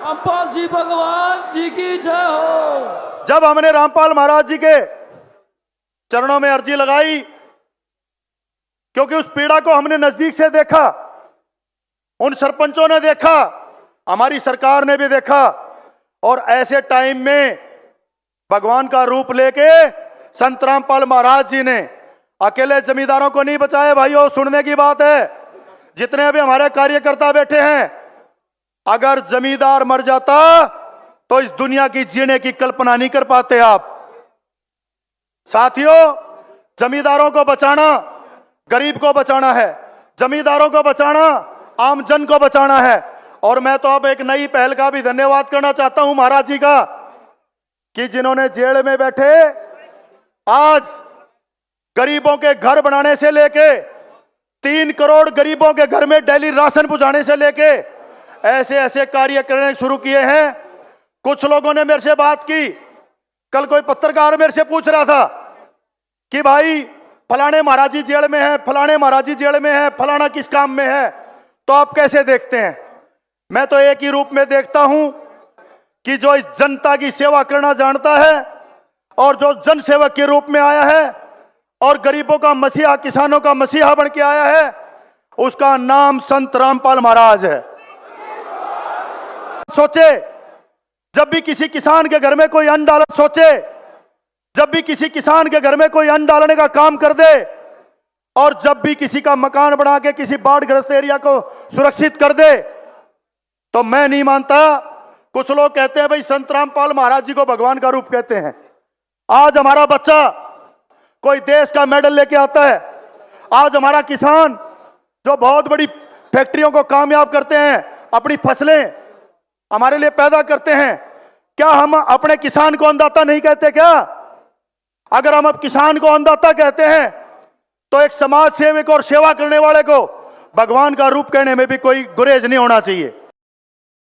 रामपाल जी भगवान जी की जय हो। जब हमने रामपाल महाराज जी के चरणों में अर्जी लगाई, क्योंकि उस पीड़ा को हमने नजदीक से देखा, उन सरपंचों ने देखा, हमारी सरकार ने भी देखा, और ऐसे टाइम में भगवान का रूप लेके संत रामपाल महाराज जी ने अकेले जमींदारों को नहीं बचाया। भाइयों, सुनने की बात है, जितने भी हमारे कार्यकर्ता बैठे हैं, अगर जमींदार मर जाता तो इस दुनिया की जीने की कल्पना नहीं कर पाते आप। साथियों, जमींदारों को बचाना गरीब को बचाना है, जमींदारों को बचाना आम जन को बचाना है। और मैं तो अब एक नई पहल का भी धन्यवाद करना चाहता हूं महाराज जी का, कि जिन्होंने जेल में बैठे आज गरीबों के घर बनाने से लेके 3 करोड़ गरीबों के घर में डेली राशन पहुंचाने से लेके ऐसे ऐसे कार्य करने शुरू किए हैं। कुछ लोगों ने मेरे से बात की, कल कोई पत्रकार मेरे से पूछ रहा था कि भाई फलाने महाराज जी जेल में है, फलाने महाराज जी जेल में है, फलाना किस काम में है, तो आप कैसे देखते हैं? मैं तो एक ही रूप में देखता हूं कि जो इस जनता की सेवा करना जानता है और जो जन सेवक के रूप में आया है और गरीबों का मसीहा, किसानों का मसीहा बन के आया है, उसका नाम संत रामपाल महाराज है। सोचे जब भी किसी किसान के घर में कोई अन्न डाल, सोचे जब भी किसी किसान के घर में कोई अन्न डालने का काम कर दे, और जब भी किसी का मकान बना के किसी बाढ़ग्रस्त एरिया को सुरक्षित कर दे, तो मैं नहीं मानता। कुछ लोग कहते हैं भाई संत रामपाल महाराज जी को भगवान का रूप कहते हैं। आज हमारा बच्चा कोई देश का मेडल लेके आता है, आज हमारा किसान जो बहुत बड़ी फैक्ट्रियों को कामयाब करते हैं, अपनी फसलें हमारे लिए पैदा करते हैं, क्या हम अपने किसान को अन्नदाता नहीं कहते क्या? अगर हम अब किसान को अन्नदाता कहते हैं तो एक समाज सेवक और सेवा करने वाले को भगवान का रूप कहने में भी कोई गुरेज नहीं होना चाहिए।